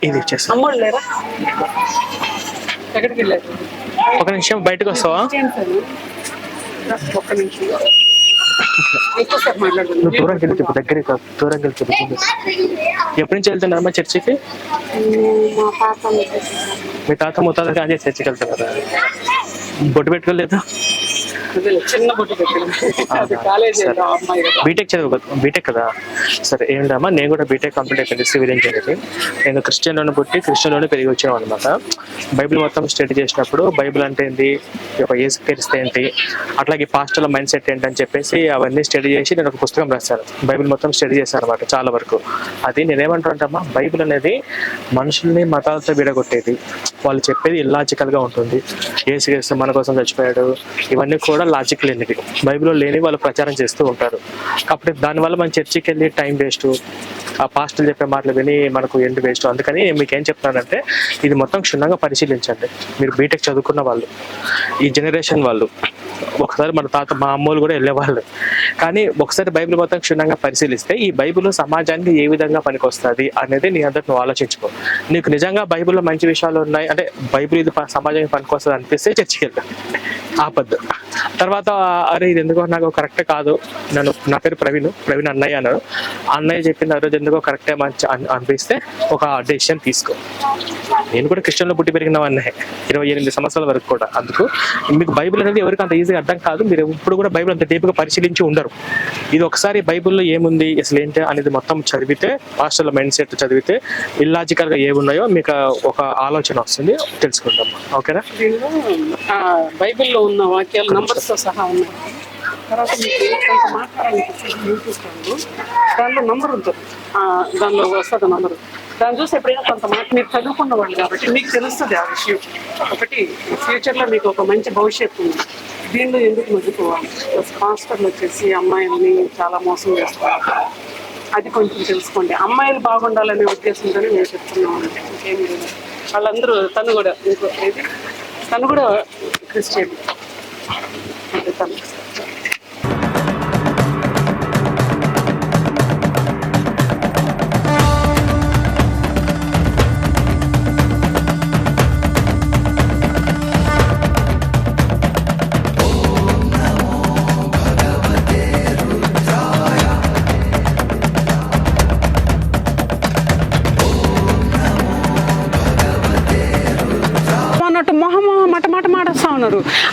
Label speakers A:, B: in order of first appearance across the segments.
A: ఇది ఇచ్చేస్తా.
B: అమ్మోళ్ళు లేరా? ఎక్కడికి వెళ్ళారు?
A: ఒక నిమిషం బయటకు వస్తావా?
B: ఒక్క నిమిషం ఎక్కువసేపు మాట్లాడుతుంది.
A: నువ్వు దూరం వెళ్తే దగ్గరే కాదు, దూరం వెళ్తే. ఎప్పటి నుంచి వెళ్తున్నారమ్మా చర్చికి? మీ తాత ముత్తాత కానీ చర్చికి వెళ్తున్నారా? బొట్టు పెట్టుకోలేదు?
B: చిన్న బొట్టు
A: బీటెక్ బీటెక్ కదా? సరే ఏంటమ్మా, నేను కూడా బీటెక్ కంప్లీట్ అయిపోయింది సివిల్ ఇంజనీరింగ్. నేను క్రిస్టియన్లోనే పుట్టి క్రిస్టియన్లోనే పెరిగి వచ్చాను అనమాట. బైబిల్ మొత్తం స్టడీ చేసినప్పుడు బైబిల్ అంటే ఏంటి, యేసు క్రీస్తు ఏంటి, అట్లాగే పాస్టర్ల మైండ్ సెట్ ఏంటని చెప్పేసి అవన్నీ స్టడీ చేసి నేను ఒక పుస్తకం రాశాను. బైబిల్ మొత్తం స్టడీ చేశాను అనమాట చాలా వరకు. అది నేనేమంటానంటమ్మా, బైబిల్ అనేది మనుషుల్ని మతాలతో విడగొట్టేది. వాళ్ళు చెప్పేది ఇల్లాజికల్గా ఉంటుంది. యేసు క్రీస్తు మన కోసం చచ్చిపోయాడు, ఇవన్నీ కూడా లాజిక్ లేనివి, బైబిల్లో లేని వాళ్ళు ప్రచారం చేస్తూ ఉంటారు. కాబట్టి దానివల్ల మన చర్చికి వెళ్ళి టైం వేస్ట్, ఆ పాస్టర్లు చెప్పే మాటలు విని మనకు ఎండ్ వేస్ట్. అందుకని మీకు ఏం చెప్తానంటే, ఇది మొత్తం క్షుణ్ణంగా పరిశీలించండి. మీరు బీటెక్ చదువుకున్న వాళ్ళు, ఈ జనరేషన్ వాళ్ళు, ఒకసారి మన తాత మా అమ్మోళ్ళు కూడా వెళ్ళేవాళ్ళు, కానీ ఒకసారి బైబిల్ మొత్తం క్షుణ్ణంగా పరిశీలిస్తే ఈ బైబిల్ సమాజానికి ఏ విధంగా పనికొస్తుంది అనేది నీ అందరికి నువ్వు ఆలోచించుకో. నీకు నిజంగా బైబిల్లో మంచి విషయాలు ఉన్నాయి అంటే, బైబిల్ ఇది సమాజానికి పనికొస్తుంది అనిపిస్తే చర్చికి వెళ్తా, ఆపద్దు. తర్వాత అరే ఇది ఎందుకో నాకు కరెక్టే కాదు, నా పేరు ప్రవీణ్ అన్నయ్య అన్నాడు, అన్నయ్య చెప్పింది ఆ రోజు ఎందుకో కరెక్టే మంచి అనిపిస్తే ఒక డెసిషన్ తీసుకో. నేను కూడా క్రిస్టియన్లో పుట్టి పెరిగిన వాడినే 28 సంవత్సరాల వరకు కూడా. అందుకు మీకు బైబిల్ అనేది ఎవరికి అంత ఈజీగా అర్థం కాదు. మీరు ఇప్పుడు కూడా బైబిల్ అంత డీప్గా పరిశీలించి ఉండరు. ఇది ఒకసారి బైబిల్లో ఏముంది అసలు ఏంటి అనేది మొత్తం చదివితే, పాస్టర్ల మైండ్ సెట్ చదివితే ఇల్లాజికల్గా ఏమున్నాయో మీకు ఒక ఆలోచన వస్తుంది, తెలుసుకుంటాం. ఓకేనా?
B: బైబిల్లో ఉన్న వాక్యాలు నంబర్స్తో సహా ఉన్నాయి. తర్వాత మీకు కొంత మాట్లాడాలని యూట్యూబ్ దానిలో నంబర్ ఉంటుంది, దానిలో వస్తుంది నంబరు. దాన్ని చూసి ఎప్పుడైనా కొంత మాట మీరు చదువుకున్న వాళ్ళు కాబట్టి మీకు తెలుస్తుంది ఆ విషయం. ఒకటి ఫ్యూచర్లో మీకు ఒక మంచి భవిష్యత్తు ఉంది. దీనిలో ఎందుకు మర్చిపోవాలి? పాస్టర్లు వచ్చేసి అమ్మాయిల్ని చాలా మోసం చేస్తున్నారు, అది కొంచెం తెలుసుకోండి. అమ్మాయిలు బాగుండాలనే ఉద్దేశంతోనే నేను చెప్తున్నాను. ఇంకేమి లేదు. వాళ్ళందరూ తను కూడా క్రిస్టియన్ అంటే తను.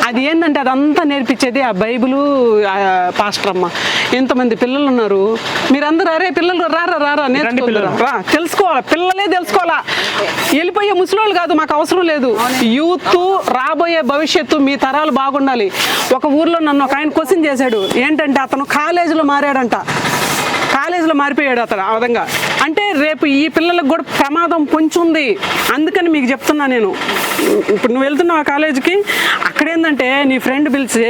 B: అది ఏంటంటే అదంతా నేర్పించేది ఆ బైబిలు పాస్టర్ అమ్మ. ఎంతమంది పిల్లలు ఉన్నారు, మీరందరూ అరే పిల్లలు రారా నేర్చుకుంటారా, తెలుసుకోవాలా, పిల్లలే తెలుసుకోవాలా. వెళ్ళిపోయే ముసలోళ్ళు కాదు, మాకు అవసరం లేదు. యూత్ రాబోయే భవిష్యత్తు, మీ తరాలు బాగుండాలి. ఒక ఊర్లో నన్ను ఒక ఆయన క్వశ్చన్ చేశాడు, ఏంటంటే అతను కాలేజీలో మారాడంట, కాలేజీలో మారిపోయాడు అతను ఆ విధంగా. అంటే రేపు ఈ పిల్లలకు కూడా ప్రమాదం పొంచి ఉంది. అందుకని మీకు చెప్తున్నా నేను. ఇప్పుడు నువ్వు వెళ్తున్నావు ఆ కాలేజీకి, అక్కడేందంటే నీ ఫ్రెండ్ పిలిచి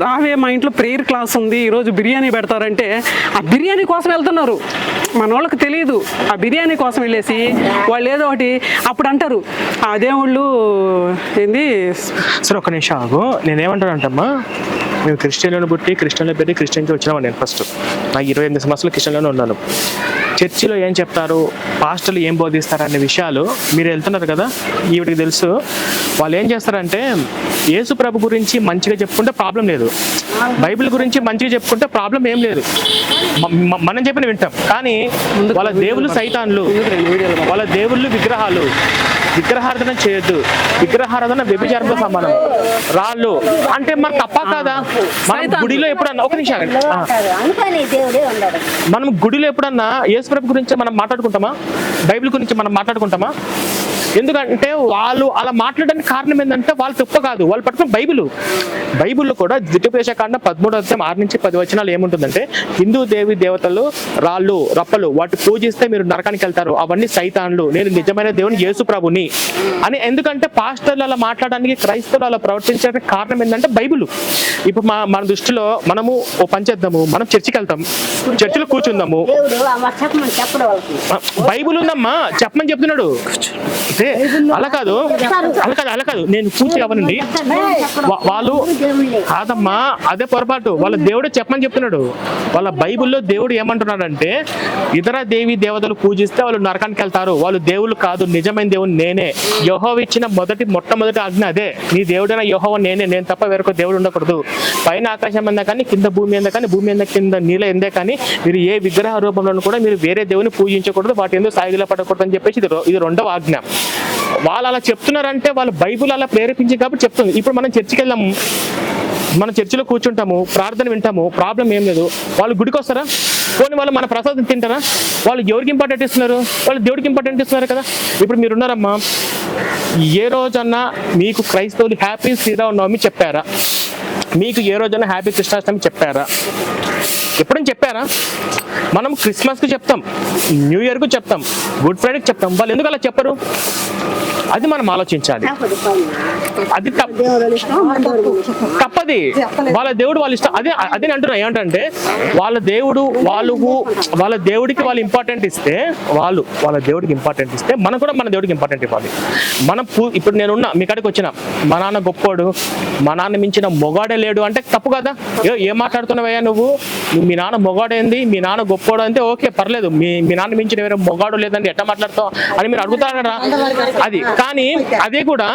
B: రావే మా ఇంట్లో ప్రేయర్ క్లాస్ ఉంది, ఈరోజు బిర్యానీ పెడతారంటే ఆ బిర్యానీ కోసం వెళ్తున్నారు. మన వాళ్ళకి తెలియదు. ఆ బిర్యానీ కోసం వెళ్ళేసి వాళ్ళు ఏదో ఒకటి అప్పుడు అంటారు, ఆ దేవుళ్ళు ఏంది.
A: సరే ఒక నిమిషం ఆగు, నేనేమంటానంటమ్మా, మేము క్రిస్టియన్లో పుట్టి క్రిస్టియన్లో పెరిగి క్రిస్టియన్కి వచ్చినామని. నేను ఫస్ట్ నాకు 28 సంవత్సరాలు క్రిస్టియన్లోనే ఉన్నాను. చర్చిలో ఏం చెప్తారు, పాస్టర్లు ఏం బోధిస్తారు అనే విషయాలు మీరు వెళ్తున్నారు కదా, ఈవిడికి తెలుసు. వాళ్ళు ఏం చేస్తారంటే యేసు ప్రభు గురించి మంచిగా చెప్పుకుంటే ప్రాబ్లం లేదు, బైబిల్ గురించి మంచిగా చెప్పుకుంటే ప్రాబ్లం ఏం లేదు, మనం చెప్పిన వింటాం. కానీ వాళ్ళ దేవుళ్ళు సైతాన్లు, వాళ్ళ దేవుళ్ళు విగ్రహారాధన చేయొద్దు, విగ్రహారాధన వ్యభిచారంతో సమానం, రాళ్ళు అంటే మరి తప్ప కాదా? మనం గుడిలో ఎప్పుడన్నా ఒక నిమిషం మనం గుడిలో ఎప్పుడన్నా యేసు ప్రభు గురించి మనం మాట్లాడుకుంటామా, బైబిల్ గురించి మనం మాట్లాడుకుంటామా? ఎందుకంటే వాళ్ళు అలా మాట్లాడడానికి కారణం ఏంటంటే వాళ్ళు తప్ప కాదు, వాళ్ళు పట్టుకున్న బైబిల్లో కూడా ద్వితీయోపదేశకాండం 13:6-10 ఏముంటుందంటే, హిందూ దేవి దేవతలు రాళ్ళు రప్పలు వాటి పూజిస్తే మీరు నరకానికి వెళ్తారు, అవన్నీ సైతాన్లు, నేను నిజమైన దేవుని యేసు ప్రభుని అని. ఎందుకంటే పాస్టర్లు అలా మాట్లాడడానికి, క్రైస్తవులు అలా ప్రవర్తించడానికి కారణం ఏంటంటే బైబిల్. ఇప్పుడు మన దృష్టిలో మనము ఓ పని చేద్దాము, మనం చర్చికి వెళ్తాం, చర్చిలో కూర్చుందాము, బైబిల్ ఉందమ్మా చెప్పమని చెప్తున్నాడు. అంటే అలా కాదు నేను పూర్తి అవ్వనండి. వాళ్ళు కాదమ్మా, అదే పొరపాటు. వాళ్ళ దేవుడే చెప్పమని చెప్తున్నాడు. వాళ్ళ బైబిల్లో దేవుడు ఏమంటున్నాడంటే ఇతర దేవి దేవతలు పూజిస్తే వాళ్ళు నరకానికి వెళ్తారు, వాళ్ళు దేవుళ్ళు కాదు, నిజమైన దేవుడు నేనే. యెహోవా ఇచ్చిన మొట్టమొదటి ఆజ్ఞ అదే, నీ దేవుడైన యెహోవా నేనే, నేను తప్ప వేరొక దేవుడు ఉండకూడదు. పైన ఆకాశం ఎందా కానీ, కింద భూమి ఎందా కానీ, భూమి ఎందా కింద నీళ్ళ ఎందే కానీ మీరు ఏ విగ్రహ రూపంలో కూడా మీరు వేరే దేవుని పూజించకూడదు, వాటి ఎందుకు సాగిలా పడకూడదు అని చెప్పేసి ఇది రెండవ ఆజ్ఞ. వాళ్ళు అలా చెప్తున్నారంటే వాళ్ళు బైబుల్ అలా ప్రేరేపించింది కాబట్టి చెప్తుంది. ఇప్పుడు మనం చర్చికి వెళ్ళాము, మన చర్చిలో కూర్చుంటాము, ప్రార్థన వింటాము, ప్రాబ్లం ఏం లేదు. వాళ్ళు గుడికి వస్తారా? పోనీ వాళ్ళు మన ప్రసాదం తింటారా? వాళ్ళు ఎవరికి ఇంపార్టెంట్ ఇస్తున్నారు? వాళ్ళు దేవుడికి ఇంపార్టెంట్ ఇస్తున్నారు కదా. ఇప్పుడు మీరు ఉన్నారమ్మా, ఏ రోజన్నా మీకు క్రైస్తవులు హ్యాపీ శ్రీరామనవమి చెప్పారా? మీకు ఏ రోజైనా హ్యాపీ కృష్ణాష్టమి చెప్పారా? ఎప్పుడైనా చెప్పారా? మనం క్రిస్మస్కి చెప్తాం, న్యూ ఇయర్కు చెప్తాం, గుడ్ ఫ్రైడేకి చెప్తాం. వాళ్ళు ఎందుకు అలా చెప్పరు? అది మనం ఆలోచించాలి. అది తప్పది. వాళ్ళ దేవుడు వాళ్ళ ఇష్టం. అదే అంటున్నా. ఏమంటే వాళ్ళ దేవుడికి వాళ్ళు ఇంపార్టెంట్ ఇస్తే, వాళ్ళ దేవుడికి ఇంపార్టెంట్ ఇస్తే మనం కూడా మన దేవుడికి ఇంపార్టెంట్ ఇవ్వాలి. మనం ఇప్పుడు నేనున్నా మీ కాడికి వచ్చిన, మా నాన్న గొప్పోడు, మా నాన్న మించిన మొగాడే లేడు అంటే తప్పు కదా. ఏం మాట్లాడుతున్నావయ్యా నువ్వు? మీ నాన్న మొగాడేంది, మీ నాన్న గొప్పోడు అంటే ఓకే పర్లేదు, మీ నాన్న మించిన వేరే మొగాడు లేదండి ఎట్లా మాట్లాడతావు అని మీరు అడుగుతారు కదా. అది కానీ అది కూడా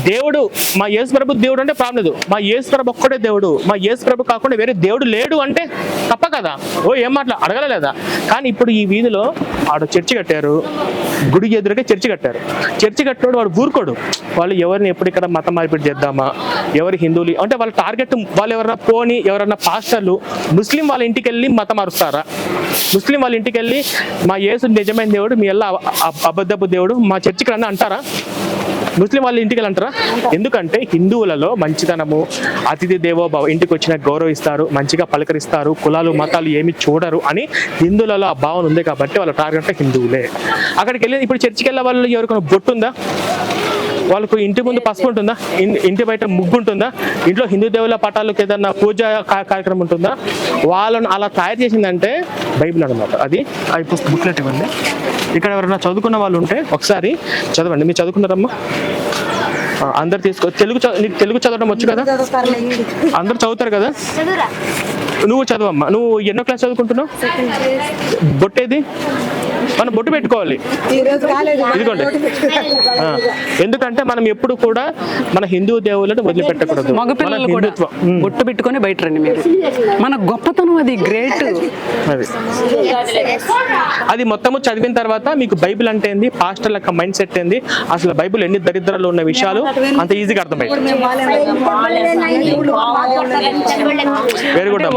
A: దేవుడు, మా యేసు ప్రభు దేవుడు అంటే ప్రాబ్లం లేదు. మా యేసు ప్రభు ఒక్కడే దేవుడు, మా యేసు ప్రభు కాకుండా వేరే దేవుడు లేడు అంటే తప్ప కదా. ఏం అడగలేదా? కానీ ఇప్పుడు ఈ వీధిలో ఆడ చర్చి కట్టారు, గుడి ఎదురుగా చర్చి కట్టారు. చర్చి కట్టినోడు వాడు ఊరుకోడు. వాళ్ళు ఎవరిని ఎప్పుడు ఇక్కడ మతం మార్పిడి చేద్దామా, ఎవరు హిందువులు అంటే వాళ్ళ టార్గెట్. వాళ్ళు ఎవరన్నా పాస్టర్లు ముస్లిం వాళ్ళ ఇంటికి వెళ్ళి మతం మారుస్తారా? ముస్లిం వాళ్ళ ఇంటికి వెళ్ళి మా యేసు నిజమైన దేవుడు, మీ ఎల్లా అబద్ధపు దేవుడు, మా చర్చికి రండి అంటారా? ముస్లిం వాళ్ళ ఇంటికి వెళ్ళి అంటారా? ఎందుకంటే హిందువులలో మంచితనము, అతిథి దేవోభవ, ఇంటికి వచ్చిన గౌరవిస్తారు, మంచిగా పలకరిస్తారు, కులాలు మతాలు ఏమి చూడరు అని హిందువులలో ఆ భావన ఉంది కాబట్టి వాళ్ళ టార్గెట్ హిందువులే. అక్కడికి వెళ్ళి ఇప్పుడు చర్చికి వెళ్ళే వాళ్ళు ఎవరికైనా బొట్టు ఉందా? వాళ్ళకు ఇంటి ముందు పసుపు ఉంటుందా? ఇంటి బయట ముగ్గు ఉంటుందా? ఇంట్లో హిందూ దేవుల పటాలకు ఏదన్నా పూజ కార్యక్రమం ఉంటుందా? వాళ్ళను అలా తయారు చేసిందంటే బైబిల్ అనమాట. అది బుక్లెట్ ఇవ్వండి. ఇక్కడ ఎవరైనా చదువుకున్న వాళ్ళు ఉంటే ఒకసారి చదవండి. మీరు చదువుకున్నారమ్మా? అందరు తీసుకో. నీకు తెలుగు చదవడం వచ్చు కదా? అందరు చదువుతారు కదా? నువ్వు చదవమ్మా. నువ్వు ఎన్నో క్లాస్ చదువుకుంటున్నావు? బొట్టేది? మనం బొట్టు పెట్టుకోవాలి. ఇదిగోండి. ఎందుకంటే మనం ఎప్పుడు కూడా మన హిందూ దేవులను వదిలిపెట్టకూడదు.
B: మగపిల్లలు కూడా బొట్టు పెట్టుకొని బయట రండి మీరు. మన గొప్పతనం అది, గ్రేట్.
A: అది మొత్తము చదివిన తర్వాత మీకు బైబిల్ అంటే ఏంది, పాస్టర్ల మైండ్ సెట్ ఏంది, అసలు బైబిల్ ఎన్ని దరిద్రాలు ఉన్న విషయాలు అంత ఈజీగా అర్థమైంది. Very good.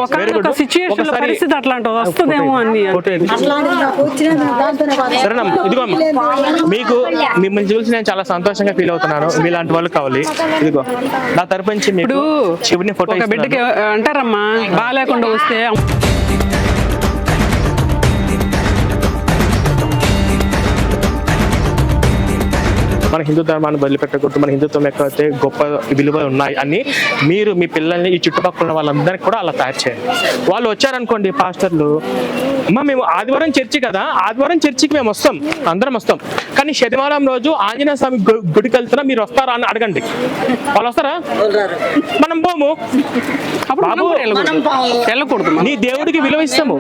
B: పరిస్థితి అట్లాంటి వస్తుందేమో అని.
A: సరేనా? ఇదిగో మీకు మిమ్మల్ని చూసి నేను చాలా సంతోషంగా ఫీల్ అవుతున్నాను. మీలాంటి వాళ్ళు కావాలి. ఇదిగో నా తరపు నుంచి మీకు శివుని ఫోటో.
B: ఒక బిడ్డకి అంటారమ్మా, బాగాలేకుండా వస్తే
A: మన హిందూ ధర్మాన్ని వదిలిపెట్టకూడదు, మన హిందుత్వం ఎక్కడైతే గొప్ప విలువలు ఉన్నాయి అని మీరు మీ పిల్లల్ని, ఈ చుట్టుపక్కల ఉన్న వాళ్ళందరికీ కూడా అలా తయారు చేయండి. వాళ్ళు వచ్చారనుకోండి పాస్టర్లు, అమ్మ మేము ఆదివారం చర్చి కదా, ఆదివారం చర్చికి మేము వస్తాం, అందరం వస్తాం, కానీ శనివారం రోజు ఆంజనేయ స్వామి గుడికి వెళ్తున్నా, మీరు వస్తారా అని అడగండి. వాళ్ళు వస్తారా? మనం పోము.
B: వెళ్ళకూడదు.
A: నీ దేవుడికి విలువ ఇస్తాము,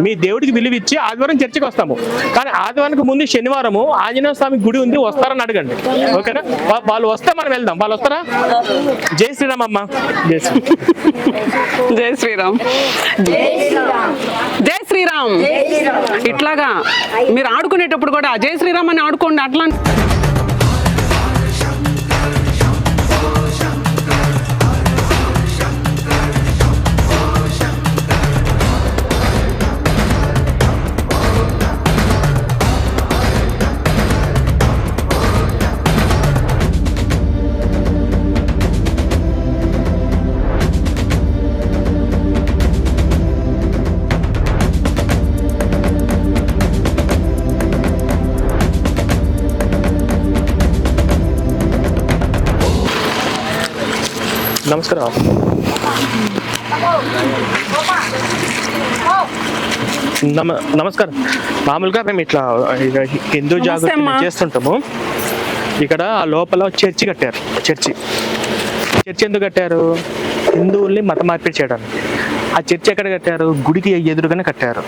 A: మీ దేవుడికి విలువ ఇచ్చి ఆదివారం చర్చికి వస్తాము, కానీ ఆదివారానికి ముందు శనివారము ఆంజనేయ స్వామి గుడి ఉంది, వస్తారని అడగండి. ఓకేనా? వాళ్ళు వస్తే మనం వెళ్దాం. వాళ్ళు వస్తారా? జై శ్రీరామ్ అమ్మ. జై శ్రీరామ్.
B: జై శ్రీరామ్. జై శ్రీరామ్. ఇట్లాగా మీరు ఆడుకునేటప్పుడు కూడా జై శ్రీరామ్ అని ఆడుకోండి. అట్లా
A: నమస్కారం. నమస్కారం. మామూలుగా మేము ఇట్లా హిందూ జాగృతి
B: అమ్మా.
A: చేస్తుంటాము. ఇక్కడ లోపల చర్చి కట్టారు. చర్చి ఎందుకు కట్టారు? హిందువుల్ని మత మార్పిడి చేయడానికి. ఆ చర్చి ఎక్కడ కట్టారు? గుడికి ఎదురుగానే కట్టారు.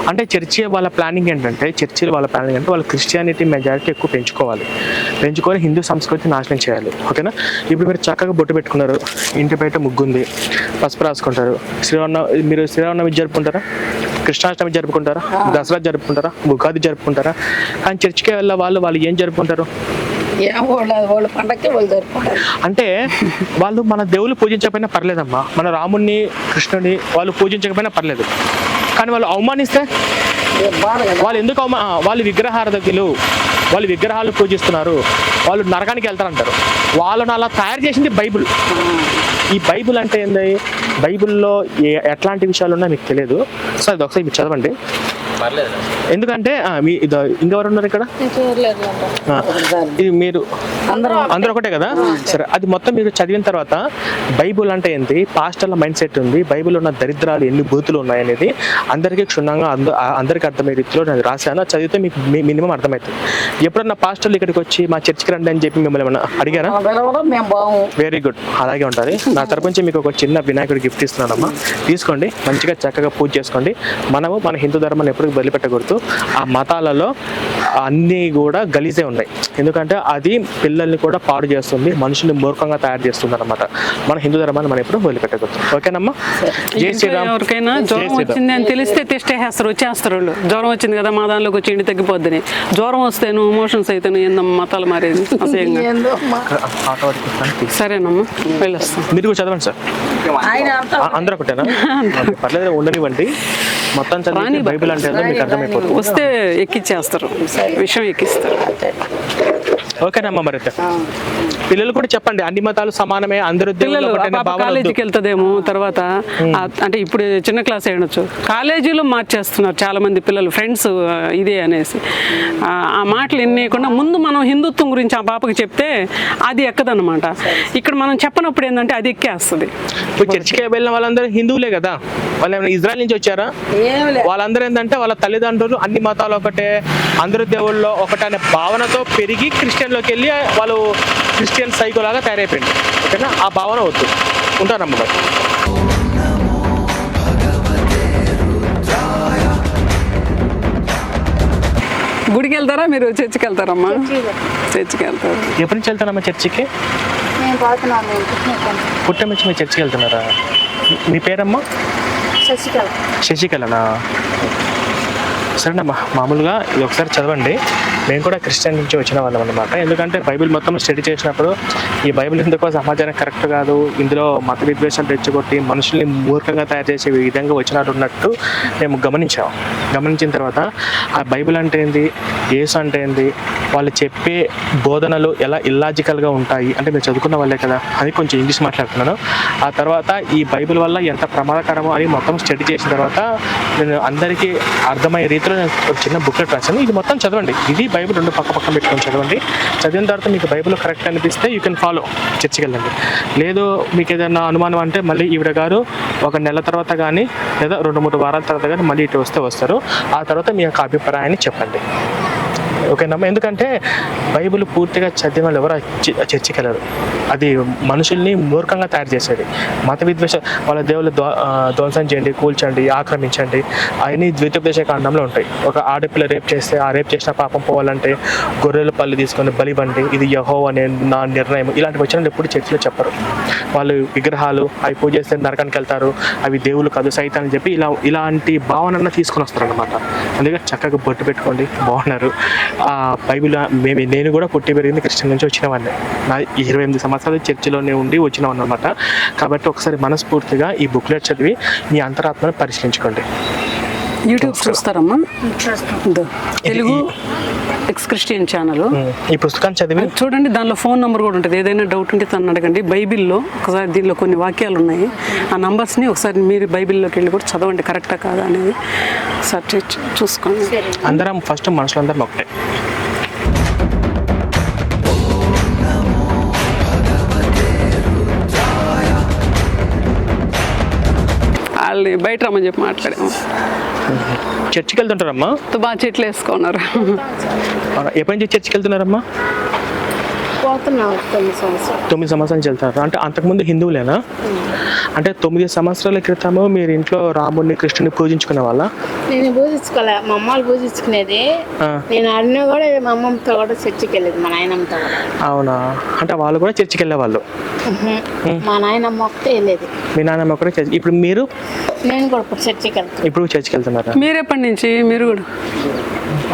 A: అంటే చర్చి వాళ్ళ ప్లానింగ్ ఏంటంటే వాళ్ళు క్రిస్టియానిటీ మెజారిటీ ఎక్కువ పెంచుకొని హిందూ సంస్కృతి నాశనం చేయాలి. ఓకేనా? ఇప్పుడు మీరు చక్కగా బొట్టు పెట్టుకున్నారు, ఇంటి బయట ముగ్గుంది, పసుపు రాసుకుంటారు. మీరు శ్రీరామనవమి జరుపుకుంటారా? కృష్ణాష్టమి జరుపుకుంటారా? దసరా జరుపుకుంటారా? ఉగాది జరుపుకుంటారా? కానీ చర్చికి వెళ్ళే వాళ్ళు ఏం జరుపుకుంటారు?
C: వాళ్ళ పండక్కి వాళ్ళు జరుపుకుంటారు.
A: అంటే వాళ్ళు మన దేవుళ్ళు పూజించకపోయినా పర్లేదమ్మా, మన రాముణ్ణి కృష్ణుని వాళ్ళు పూజించకపోయినా పర్లేదు. కానీ వాళ్ళు అవమానిస్తే వాళ్ళు ఎందుకు వాళ్ళు విగ్రహారాధకులు, వాళ్ళు విగ్రహాలు పూజిస్తున్నారు, వాళ్ళు నరకానికి వెళ్తారంటారు. వాళ్ళని అలా తయారు చేసింది బైబిల్. ఈ బైబిల్ అంటే ఏంది? బైబిల్లో ఎట్లాంటి విషయాలు ఉన్నాయో మీకు తెలియదు. సో అది ఒకసారి మీరు చదవండి. ఎందుకంటే ఇంకెవరు ఉన్నారు ఇక్కడ? ఇది మీరు అందరూ ఒకటే కదా? సరే, అది మొత్తం మీరు చదివిన తర్వాత బైబుల్ అంటే ఏంటి, పాస్టర్ల మైండ్ సెట్ ఉంది, బైబిల్ ఉన్న దరిద్రాలు ఎన్ని బూతులు ఉన్నాయనేది అందరికీ క్షుణ్ణంగా అందరికీ అర్థమయ్యే రీతిలో నేను రాశాను. చదివితే మీకు మినిమం అర్థమవుతుంది. ఎప్పుడన్నా పాస్టర్లు ఇక్కడికి వచ్చి మా చర్చికి రండి అని చెప్పి మిమ్మల్ని ఏమన్నా అడిగారా? వెరీ గుడ్, అలాగే ఉంటుంది. నా తరపు నుంచి మీకు ఒక చిన్న వినాయకుడి గిఫ్ట్ ఇస్తున్నానమ్మా, తీసుకోండి. మంచిగా చక్కగా పూజ చేసుకోండి. మనము మన హిందూ ధర్మాన్ని ఎప్పుడు వదిలిపెట్టకూడదు. ఆ మతాలలో అన్నీ కూడా గలీజే ఉన్నాయి. ఎందుకంటే అది పిల్లల్ని కూడా పాడు చేస్తుంది, మనుషుల్ని మూర్ఖంగా తయారు చేస్తుంది అనమాట. మన హిందూ ధర్మాన్ని మనం ఎప్పుడు వదిలిపెట్టకూడదు. ఓకేనమ్మా? జై శ్రీరామ్.
B: ఎవరికైనా జ్వరం వచ్చింది అని తెలిస్తే టెస్ట్ వచ్చేస్తారు వాళ్ళు. జ్వరం వచ్చింది కదా మా దానిలోకి వచ్చి ఇంటి తగ్గిపోద్దని. జ్వరం వస్తేను మోషన్స్ అయితేను ఏందమ్మా మతాలు మారేది అసహ్యంగా. సరేనమ్మా, వెళ్ళొస్తాం.
A: మీరు కూడా చదవండి సార్. అందరూ ఒకటేనా? పర్లేదు, ఉండనివ్వండి. మొత్తం చదివి బైబిల్ అంటే మీకు అర్థమైపోతుంది.
B: వస్తే ఎక్కిచ్చేస్తారు, విషయం ఎక్కిస్తారు.
A: ఓకేనమ్మా? మరి పిల్లలు కూడా చెప్పండి, అన్ని మతాలు సమానమే, అందరూ
B: పిల్లలు కాలేజీకి వెళ్తుందేమో తర్వాత. అంటే ఇప్పుడు చిన్న క్లాస్ అయ్యొచ్చు, కాలేజీలో మార్చేస్తున్నారు చాలా మంది పిల్లలు, ఫ్రెండ్స్ ఇదే అనేసి. ఆ మాటలు ఎన్నేయకుండా ముందు మనం హిందుత్వం గురించి ఆ పాపకి చెప్తే అది ఎక్కదన్నమాట. ఇక్కడ మనం చెప్పనప్పుడు ఏంటంటే అది ఎక్కేస్తుంది.
A: ఇప్పుడు చర్చికి వెళ్ళిన వాళ్ళందరూ హిందువులే కదా? వాళ్ళు ఏమైనా ఇజ్రాయెల్ నుంచి వచ్చారా? వాళ్ళందరూ ఏంటంటే వాళ్ళ తల్లిదండ్రులు అన్ని మతాలు ఒకటే, అందరూ దేవుళ్ళు ఒకటే అనే భావనతో పెరిగి క్రిస్టియన్లోకి వెళ్ళి వాళ్ళు క్రిస్టియన్ సైకో లాగా తయారైపోయింది. ఓకేనా? ఆ భావన వద్దు. ఉంటారమ్మ.
B: గుడికి వెళ్తారా మీరు? చర్చికి వెళ్తారమ్మా? చర్చికి వెళ్తారు.
A: ఎప్పటి నుంచి వెళ్తారమ్మా చర్చికి? పుట్టమించి మీరు చర్చికి వెళ్తున్నారా? మీ పేరమ్మా? శశికళనా? సరేనమ్మా, మామూలుగా ఇది ఒకసారి చదవండి. మేము కూడా క్రిస్టియన్ నుంచి వచ్చిన వాళ్ళం అనమాట. ఎందుకంటే బైబిల్ మొత్తం స్టడీ చేసినప్పుడు ఈ బైబిల్ ఎందుకో సమాజానికి కరెక్ట్ కాదు, ఇందులో మత విద్వేషాలు రెచ్చగొట్టి మనుషుల్ని మూర్ఖంగా తయారు చేసే విధంగా ఉన్నట్టు మేము గమనించిన తర్వాత ఆ బైబిల్ అంటే ఏంది, యేసు అంటే ఏంది, వాళ్ళు చెప్పే బోధనలు ఎలా ఇల్లాజికల్గా ఉంటాయి అంటే మీరు చదువుకున్న వాళ్ళే కదా, అది కొంచెం ఇంగ్లీష్ మాట్లాడుతున్నాను. ఆ తర్వాత ఈ బైబిల్ వల్ల ఎంత ప్రమాదకరమో అని మొత్తం స్టడీ చేసిన తర్వాత నేను అందరికీ అర్థమయ్యే రీతిలో నేను ఒక చిన్న బుక్లెట్ రాశాను. ఇది మొత్తం చదవండి. ఇది బైబిల్ రెండు పక్కన పెట్టుకొని చదవండి. చదివిన తర్వాత మీకు బైబిల్ కరెక్ట్ అనిపిస్తే యూ కెన్ ఫాలో, చర్చికి వెళ్ళండి. లేదు మీకు ఏదైనా అనుమానం అంటే మళ్ళీ ఈవిడ గారు ఒక నెల తర్వాత కానీ లేదా 2-3 వారాల తర్వాత కానీ మళ్ళీ ఇటు వస్తారు. ఆ తర్వాత మీ యొక్క అభిప్రాయాన్ని చెప్పండి. ఓకేనమ్మా? ఎందుకంటే బైబిల్ పూర్తిగా చదివిన వాళ్ళు ఎవరు చర్చికి వెళ్ళరు. అది మనుషుల్ని మూర్ఖంగా తయారు చేసేది. మత విద్వేష వాళ్ళ దేవుళ్ళు ధ్వంసం చేయండి, కూల్చండి, ఆక్రమించండి, అవన్నీ ద్వితీయోపదేశ కాండంలో ఉంటాయి. ఒక ఆడపిల్ల రేప్ చేస్తే ఆ రేప్ చేసిన పాపం పోవాలంటే గొర్రెల పళ్ళు తీసుకొని బలివ్వండి, ఇది యెహోవా అనే నా నిర్ణయం. ఇలాంటి వచనాలు ఎప్పుడు చర్చిలో చెప్పరు. వాళ్ళు విగ్రహాలు అవి పూజ చేస్తే నరకానికి వెళ్తారు, అవి దేవుళ్ళు కాదు సైతాన్ అని చెప్పి ఇలాంటి భావన తీసుకొని వస్తారు అనమాట. అందుకే చక్కగా బొట్టు పెట్టుకోండి, బాగున్నారు. ఆ బైబిల్ నేను కూడా పుట్టి పెరిగింది క్రిస్టియన్ నుంచి వచ్చిన వాడిని. నా 28 సంవత్సరాలు చర్చిలోనే ఉండి వచ్చినవాడిని అనమాట. కాబట్టి ఒకసారి మనస్ఫూర్తిగా ఈ బుక్లెట్ చదివి మీ అంతరాత్మను పరిశీలించుకోండి.
B: యూట్యూబ్ చూస్తారమ్మా? Telugu X Christian channel.
A: ఈ పుస్తకాన్ని చదివి
B: చూడండి, దానిలో ఫోన్ నెంబర్ కూడా ఉంటుంది. ఏదైనా డౌట్ ఉంటే తను అడగండి. బైబిల్లో ఒకసారి దీనిలో కొన్ని వాక్యాలు ఉన్నాయి, ఆ నంబర్స్ని ఒకసారి మీరు బైబిల్లోకి వెళ్ళి కూడా చదవండి, కరెక్టా కాదా అనేది ఒకసారి చూసుకోండి.
A: అందరం ఫస్ట్ మనుషులందరం ఒకటే.
B: వాళ్ళని బయట రమ్మని చెప్పి మాట్లాడాము.
A: చర్చికి వెళ్తుంటారమ్మా?
B: బాగా చెట్లు వేసుకున్నారు.
A: ఎప్పటి నుంచి చర్చికి వెళ్తున్నారమ్మా?
C: పోతున్నాం 9 సంవత్సరాలు.
A: 9 సంవత్సరాల నుంచి వెళ్తారు. అంటే అంతకుముందు హిందువులేనా? అంటే 9 సంవత్సరాల క్రితము మీరు ఇంట్లో రాముడిని కృష్ణుని పూజించుకునే వాళ్ళ?
C: నేను పూజించుకోలే, మా అమ్మాలు పూజించుకునేది. నేను ఆడినా కూడా మా అమ్మమ్మతో కూడా చర్చికి వెళ్ళేది, మా నాయనమ్మతో కూడా.
A: అవునా? అంటే వాళ్ళు కూడా చర్చికి వెళ్ళేవాళ్ళు?
C: మా నాయనమ్మ ఒకటే వెళ్ళేది.
A: మీ నాన్నమ్మ కూడా చర్చి. ఇప్పుడు మీరు?
C: నేను కూడా ఇప్పుడు చర్చికి వెళ్తాను.
A: ఇప్పుడు చర్చికి వెళ్తున్నారా?
B: మీరు ఎప్పటి నుంచి? మీరు కూడా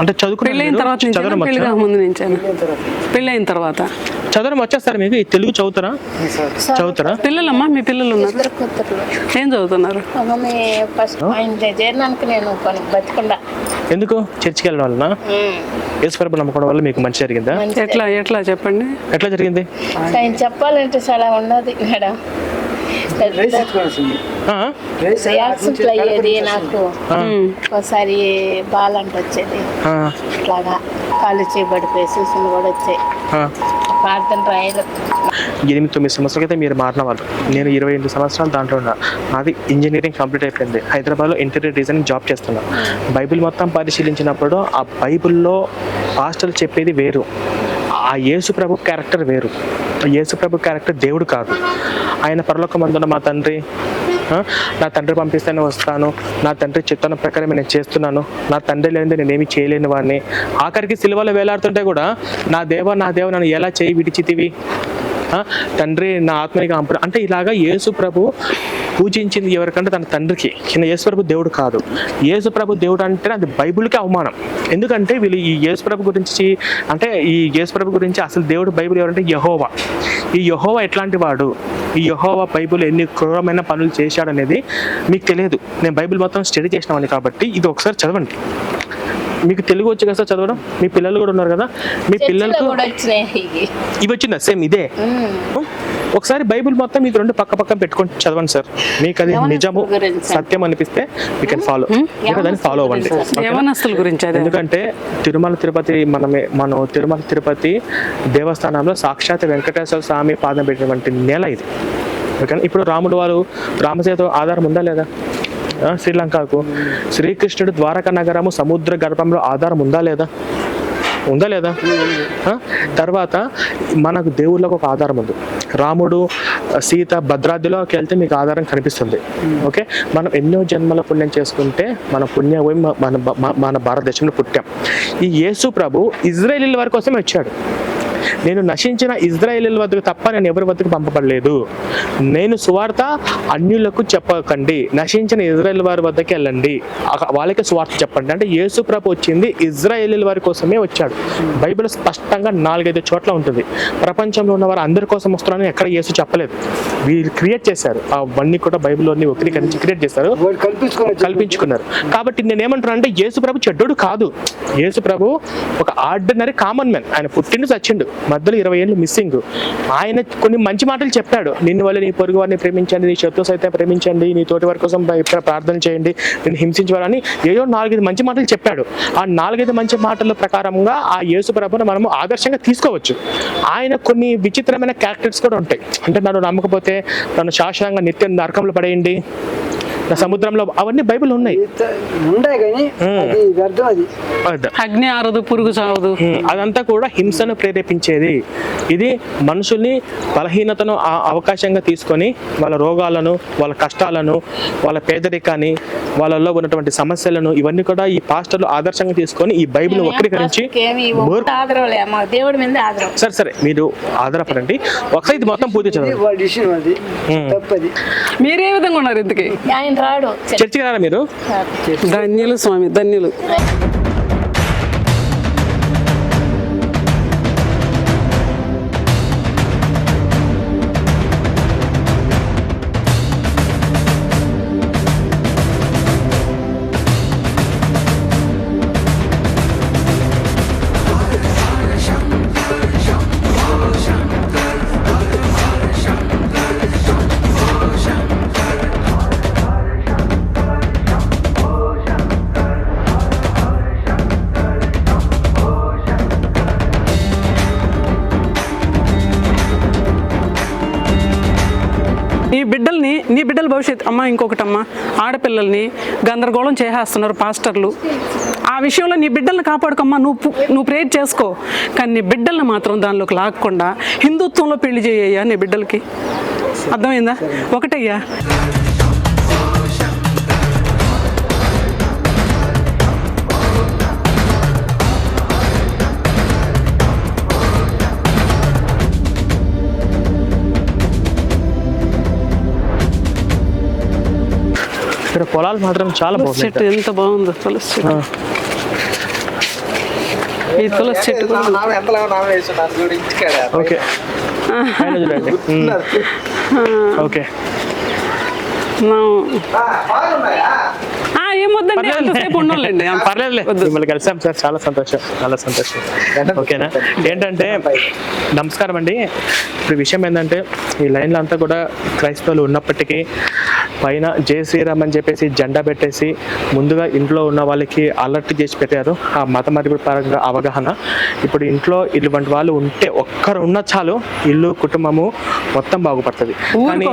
A: అంటే చదువుకునే
B: పెళ్ళైన తర్వాత నుంచి, పెళ్ళిగా ముందు నుంచి? పెళ్ళైన తర్వాత
A: చదవడం వచ్చేస్తారు మీకు? ఈ తెలుగు చదువుతారా? చదువుతారా?
B: పిల్లలమ్మా, మీ పిల్లలు ఉన్నారు?
C: 2 కూతుర్లు.
B: ఏం చదువుతున్నారు?
C: మమ్మీ ఫస్ట్ ఆయన చేరినాక నేను బతికుండా.
A: ఎందుకు? చర్చికి వెళ్ళడం వలన? యేసుప్రభు నమ్మకం వల్ల మీకు మంచి జరిగిందా?
B: ఎట్లా చెప్పండి,
A: ఎట్లా జరిగింది?
C: ఆయన చెప్పాలంటే చాలా ఉన్నది మేడం. యాక్సిడెంట్లు అయ్యేది నాకు, ఒకసారి బాలంట వచ్చేది, ఇట్లాగా కాళ్ళు చేయబడిపోయి సూచనలు కూడా వచ్చాయి. ప్రార్థన రాయలు.
A: 8-9 సంవత్సరాల క్రితం మీరు మారిన వాళ్ళు. నేను 28 సంవత్సరాలు దాంట్లో ఉన్నా. నాది ఇంజనీరింగ్ కంప్లీట్ అయిపోయింది. హైదరాబాద్లో ఇంటీరియర్ డిజైనింగ్ జాబ్ చేస్తున్నా. బైబిల్ మొత్తం పరిశీలించినప్పుడు ఆ బైబిల్లో పాస్టర్లు చెప్పేది వేరు, ఆ యేసు ప్రభు క్యారెక్టర్ వేరు. యేసు ప్రభు క్యారెక్టర్ దేవుడు కాదు. ఆయన పరలోకమందున్న మా తండ్రి, నా తండ్రి పంపిస్తేనే వస్తాను, నా తండ్రి చిత్తాన్ని ప్రకారం నేను చేస్తున్నాను, నా తండ్రి లేనిదే నేనేమి చేయలేని వాడిని. ఆఖరికి సిలువలో వేలాడుతుంటే కూడా నా దేవ నన్ను ఎలా చేయి విడిచితివి, తండ్రి నా ఆత్మీయ అంటే ఇలాగా యేసు ప్రభు పూజించింది ఎవరికంటే తన తండ్రికి. యేసు ప్రభు దేవుడు కాదు. యేసు ప్రభు దేవుడు అంటే అది బైబిల్కి అవమానం. ఎందుకంటే వీళ్ళు ఈ యేసు ప్రభు గురించి, అంటే ఈ యేసు ప్రభు గురించి అసలు దేవుడు బైబిల్ ఎవరంటే యెహోవా. ఈ యెహోవా ఎట్లాంటి వాడు, ఈ యెహోవా బైబిల్ ఎన్ని క్రూరమైన పనులు చేశాడనేది మీకు తెలియదు. నేను బైబిల్ మొత్తం స్టడీ చేసినామని కాబట్టి ఇది ఒకసారి చదవండి. మీకు తెలుగు వచ్చి కదా చదవడం? మీ పిల్లలు కూడా ఉన్నారు కదా, మీ పిల్లలకు ఇవి వచ్చిందా? సేమ్ ఇదే. ఒకసారి బైబిల్ మొత్తం మీకు 2 పక్క పెట్టుకొని చదవండి సార్. మీకు అది నిజము సత్యం అనిపిస్తే యూ కెన్ ఫాలో, దాన్ని ఫాలో అవ్వండి. ఎందుకంటే తిరుమల తిరుపతి దేవస్థానంలో సాక్షాత్ వెంకటేశ్వర స్వామి పాదం పెట్టినటువంటి నేల ఇది. ఓకే, ఇప్పుడు రామసేతు ఆధారం ఉందా లేదా? శ్రీలంకకు శ్రీకృష్ణుడు ద్వారకా నగరము సముద్ర గర్భంలో ఆధారం ఉందా లేదా? తర్వాత మనకు దేవుళ్ళకు ఒక ఆధారం ఉంది. రాముడు సీత భద్రాద్రిలోకి వెళ్తే మీకు ఆధారం కనిపిస్తుంది. ఓకే, మనం ఎన్నో జన్మల పుణ్యం చేసుకుంటే మన పుణ్యం పోయి మన భారతదేశంలో పుట్టాం. ఈ యేసు ప్రభు ఇజ్రాయేలీల వారి కోసమే వచ్చాడు. నేను నశించిన ఇజ్రాయేలీల వద్దకు తప్ప నేను ఎవరి వద్దకు పంపబడలేదు. నేను సువార్త అన్యులకు చెప్పకండి, నశించిన ఇజ్రాయేల్ వారి వద్దకి వెళ్ళండి, వాళ్ళకి సువార్త చెప్పండి. అంటే యేసు ప్రభు వచ్చింది ఇజ్రాయేలీల వారి కోసమే వచ్చాడు. బైబిల్ స్పష్టంగా 4-5 చోట్ల ఉంటుంది. ప్రపంచంలో ఉన్న వారు అందరి కోసం వస్తున్నారని ఎక్కడ యేసు చెప్పలేదు. వీళ్ళు క్రియేట్ చేశారు, అవన్నీ కూడా బైబిల్లోని వక్రీకరించి క్రియేట్ చేశారు, కల్పించుకున్నారు. కాబట్టి నేను ఏమంటున్నా అంటే యేసు ప్రభు చెడ్డోడు కాదు. యేసు ప్రభు ఒక ఆర్డినరీ కామన్ మ్యాన్. ఆయన పుట్టిండు చచ్చిండు, మధ్యలో 20 ఏళ్ళు మిస్సింగ్. ఆయన కొన్ని మంచి మాటలు చెప్పాడు. నిన్ను వల్ల నీ పొరుగు వారిని ప్రేమించండి, నీ శత్రువు సైతం ప్రేమించండి, నీ తోటి వారి కోసం ప్రార్థన చేయండి, నేను హింసించేవారని ఏదో 4-5 మంచి మాటలు చెప్పాడు. ఆ 4-5 మంచి మాటల ప్రకారంగా ఆ యేసు ప్రభువును మనము ఆదర్శంగా తీసుకోవచ్చు. ఆయన కొన్ని విచిత్రమైన క్యారెక్టర్స్ కూడా ఉంటాయి. అంటే నన్ను నమ్మకపోతే నన్ను శాశ్వతంగా నిత్యం నరకంలో పడేయండి, సముద్రంలో, అవన్నీ బైబిల్ ఉన్నాయి.
B: అగ్ని ఆరదు, పురుగు చావదు,
A: అదంతా కూడా హింసను ప్రేరేపించేది. ఇది మనుషుల్ని బలహీనతను అవకాశంగా తీసుకొని వాళ్ళ రోగాలను, వాళ్ళ కష్టాలను, వాళ్ళ పేదరికాన్ని, వాళ్ళలో ఉన్నటువంటి సమస్యలను ఇవన్నీ కూడా ఈ పాస్టర్లు ఆదర్శంగా తీసుకొని ఈ బైబిల్ వక్రీకరించి సరే మీరు ఆధారపడండి. ఒకసారి ఇది మొత్తం పూర్తి చదవండి.
B: మీరే విధంగా ఉన్నారు ఇంతకీ?
C: రాడు
A: చర్చికి రారా మీరు?
B: ధన్యులు స్వామి, ధన్యులు. బిడ్డల భవిష్యత్తు అమ్మ. ఇంకొకటమ్మా, ఆడపిల్లల్ని గందరగోళం చేసేస్తున్నారు పాస్టర్లు. ఆ విషయంలో నీ బిడ్డల్ని కాపాడుకోమ్మా. నువ్వు ప్రేర్ చేసుకో, కానీ నీ బిడ్డల్ని మాత్రం దానిలోకి లాగకుండా హిందుత్వంలో పెళ్లి చేయ్యా నీ బిడ్డలకి. అర్థమైందా? ఒకటయ్యా.
A: ఇక్కడ పొలాలు మాత్రం చాలా బాగుంది.
B: చెట్టు ఎంత బాగుందో, తులసి చెట్టు. ఈ తులసి చెట్టు కూడా
A: ఓకే. ఓకే,
B: ఏమొద్దండి, అంతసేపు ఉండాలండి.
A: పర్లేదులే, మిమ్మల్ని కలిసాం సార్, చాలా సంతోషం, చాలా సంతోషం. ఓకేనా? ఏంటంటే నమస్కారం అండి. ఇప్పుడు విషయం ఏంటంటే ఈ లైన్లో అంతా కూడా క్రైస్తవులు ఉన్నప్పటికీ పైన జై శ్రీరామ్ అని చెప్పేసి జెండా పెట్టేసి ముందుగా ఇంట్లో ఉన్న వాళ్ళకి అలర్ట్ చేసి పెట్టారు, ఆ మత మార్పిడి పరంగా అవగాహన. ఇప్పుడు ఇంట్లో ఇటువంటి వాళ్ళు ఉంటే ఒక్కరు ఉన్న చాలు, ఇల్లు కుటుంబము మొత్తం బాగుపడుతుంది. కానీ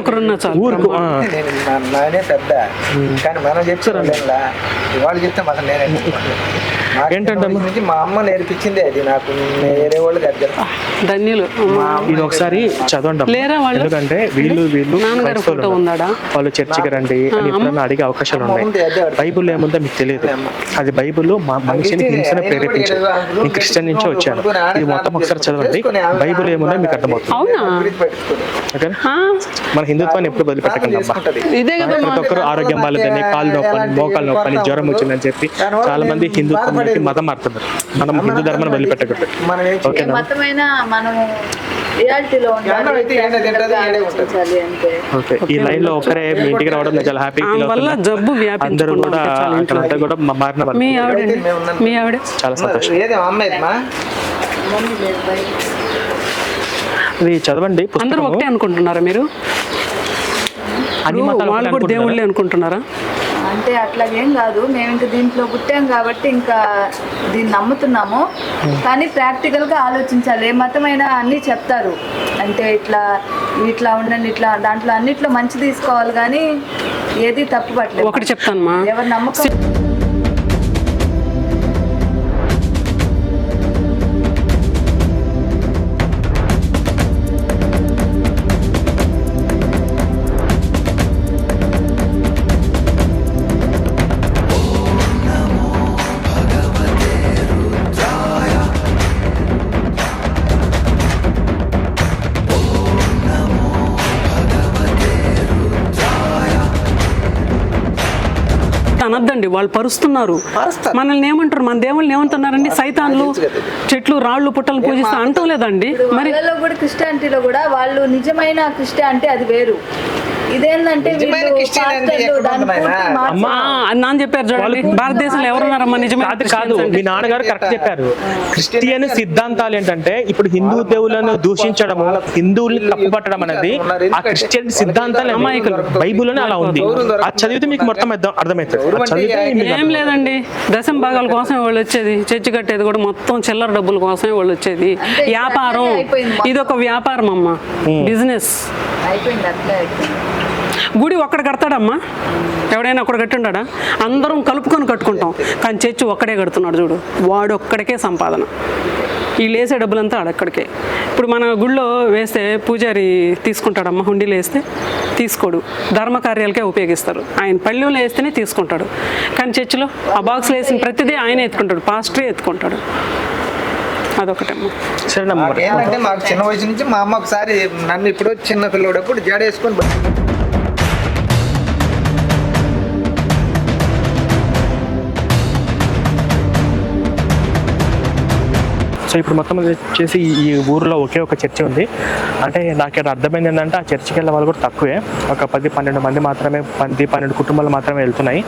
A: ఊరుకు ఏంటంటే
D: మా అమ్మ నేర్పించింది అది నాకు, వేరే వాళ్ళు దగ్గర.
B: ధన్యులు.
A: ఇది ఒకసారి చదవండి, ఎందుకంటే వీళ్ళు వాళ్ళు చర్చికి రండి అని ఎప్పుడన్నా అడిగే అవకాశాలు ఉన్నాయి. బైబుల్ ఏముందో మీకు తెలియదు, అది బైబుల్ మనిషిని హింసను ప్రేరేపించారు. నేను క్రిస్టియన్ నుంచి వచ్చాను, ఇది మొత్తం ఒకసారి చదవండి, బైబుల్ ఏముందో మీకు అర్థమవుతుంది. ఓకే, మన హిందుత్వాన్ని ఎప్పుడు వదిలిపెట్టకండి అమ్మా. ప్రతి ఒక్కరు ఆరోగ్యం బాగాలేదని, కాళ్ళు నొప్పని, మోకాలు నొప్పని, జ్వరం వచ్చిందని చెప్పి చాలా మంది హిందుత్వానికి మతం మారుతున్నారు. మనం హిందూ ధర్మాన్ని వదిలిపెట్టకూడదు. ఓకేనా? ఓకే, ఈ లైన్ లో ఒకరే మీ ఇంటికి రావడం నేను చాలా హ్యాపీ ఫీల్ అవుతున్నా. అందరూ కూడా అక్కడంతా కూడా మారిన వాళ్ళు, చాలా సంతోషం. ఇది చదవండి.
B: అందరూ ఒకటే అనుకుంటున్నారా మీరు? వాళ్ళు కూడా దేవుళ్ళే అనుకుంటున్నారా?
E: అంటే అట్లాగేం కాదు, మేము ఇంకా దీంట్లో పుట్టాం కాబట్టి ఇంకా దీన్ని నమ్ముతున్నాము. కానీ ప్రాక్టికల్గా ఆలోచించాలి. ఏ మతమైనా అన్నీ చెప్తారు, అంటే ఇట్లా ఇట్లా ఉండండి, ఇట్లా దాంట్లో అన్నిట్లో మంచి తీసుకోవాలి, కానీ ఏది తప్పు పట్టలేదు.
B: ఒకటి చెప్తానమ్మా,
E: ఎవరి నమ్మకం.
B: అనద్దండి, వాళ్ళు పరుస్తున్నారు. మనల్ని ఏమంటారు? మన దేవుళ్ళని ఏమంటున్నారండి? సైతాన్లు, చెట్లు, రాళ్ళు, పుట్టలు పూజిస్తా అంటాం లేదండి. మరి
E: కూడా క్రిస్టియానిటీలో కూడా వాళ్ళు నిజమైన క్రిస్టియానిటీ అది వేరు. ఇదేంటంటే
B: నాన్న చెప్పారు చూడండి, భారతదేశంలో ఎవరున్నారమ్మా నిజమైన?
A: కాదు, మీ నాన్నగారు కరెక్ట్ చెప్పారు. క్రిస్టియన్ సిద్ధాంతాలు ఏంటంటే ఇప్పుడు హిందూ దేవులను దూషించడము, హిందువుల్ని తప్పుపట్టడం అనేది ఆ క్రిస్టియన్ సిద్ధాంతాలు బైబుల్లోనే అలా ఉంది. అది చదివితే మీకు మొత్తం అర్థమవుతుంది.
B: ఏం లేదండి, దశం భాగాల కోసమే వాళ్ళు వచ్చేది, చర్చి కట్టేది కూడా మొత్తం చిల్లర డబ్బుల కోసమే వాళ్ళు వచ్చేది. వ్యాపారం, ఇది ఒక వ్యాపారం అమ్మా, బిజినెస్. గుడి ఒక్కడ కడతాడమ్మా, ఎవడైనా ఒక్కడ కట్టుండా? అందరం కలుపుకొని కట్టుకుంటాం, కానీ చర్చి ఒక్కడే కడుతున్నాడు చూడు, వాడు ఒక్కడికే సంపాదన. వీళ్ళు వేసే డబ్బులంతా ఆడక్కడికే. ఇప్పుడు మన గుళ్ళో వేస్తే పూజారి తీసుకుంటాడమ్మా, హుండీలు వేస్తే తీసుకోడు, ధర్మకార్యాలకే ఉపయోగిస్తారు. ఆయన పళ్ళెంలో వేస్తేనే తీసుకుంటాడు, కానీ చర్చిలో ఆ బాక్స్లో వేసిన ప్రతిదీ ఆయనే ఎత్తుకుంటాడు, పాస్టరే ఎత్తుకుంటాడు. అదొకటమ్మా.
D: ఏంటంటే మాకు చిన్న వయసు నుంచి మా అమ్మ ఒకసారి నన్ను ఇప్పుడు చిన్న పిల్లడప్పుడు జడేసుకొని
A: సో ఇప్పుడు మొత్తం వచ్చేసి ఈ ఊర్లో ఒకే ఒక చర్చి ఉంది. అంటే నాకు ఇక్కడ అర్థమైంది ఏంటంటే ఆ చర్చికి వెళ్ళే వాళ్ళు కూడా తక్కువే, ఒక 10-12 మంది మాత్రమే, 10-12 కుటుంబాలు మాత్రమే వెళ్తున్నాయి.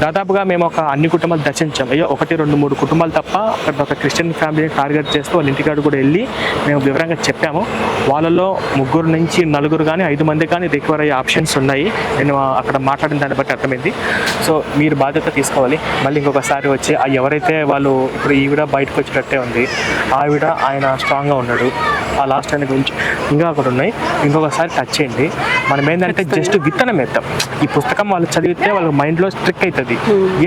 A: దాదాపుగా మేము ఒక అన్ని కుటుంబాలు దర్శించాం. అయ్యో 1-2-3 కుటుంబాలు తప్ప అక్కడ ఒక క్రిస్టియన్ ఫ్యామిలీని టార్గెట్ చేస్తూ వాళ్ళ ఇంటికాడు కూడా వెళ్ళి మేము వివరంగా చెప్పాము. వాళ్ళలో 3 నుంచి 4 కానీ 5 మంది కానీ రికవర్ అయ్యే ఆప్షన్స్ ఉన్నాయి. నేను అక్కడ మాట్లాడిన దాన్ని బట్టి అర్థమైంది. సో మీరు బాధ్యత తీసుకోవాలి. మళ్ళీ ఇంకొకసారి వచ్చి ఎవరైతే వాళ్ళు ఇప్పుడు ఈవిడ బయటకు వచ్చేటట్టే ఉంది, ఆయన స్ట్రాంగ్గా ఉన్నాడు. ఆ లాస్ట్ ఆయన గురించి ఇంకా ఒకటి ఉన్నాయి, ఇంకొకసారి టచ్ చేయండి. మనం ఏంటంటే జస్ట్ విత్తనం వేద్దాం. ఈ పుస్తకం వాళ్ళు చదివితే వాళ్ళ మైండ్లో స్ట్రిక్ అవుతుంది,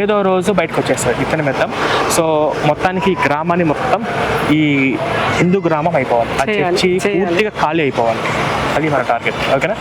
A: ఏదో రోజు బయటకు వచ్చేస్తుంది విత్తనం వేద్దాం. సో మొత్తానికి ఈ గ్రామాన్ని మొత్తం ఈ హిందూ గ్రామం అయిపోవాలి, ఆ చర్చి పూర్తిగా ఖాళీ అయిపోవాలి. అది మన టార్గెట్. ఓకేనా?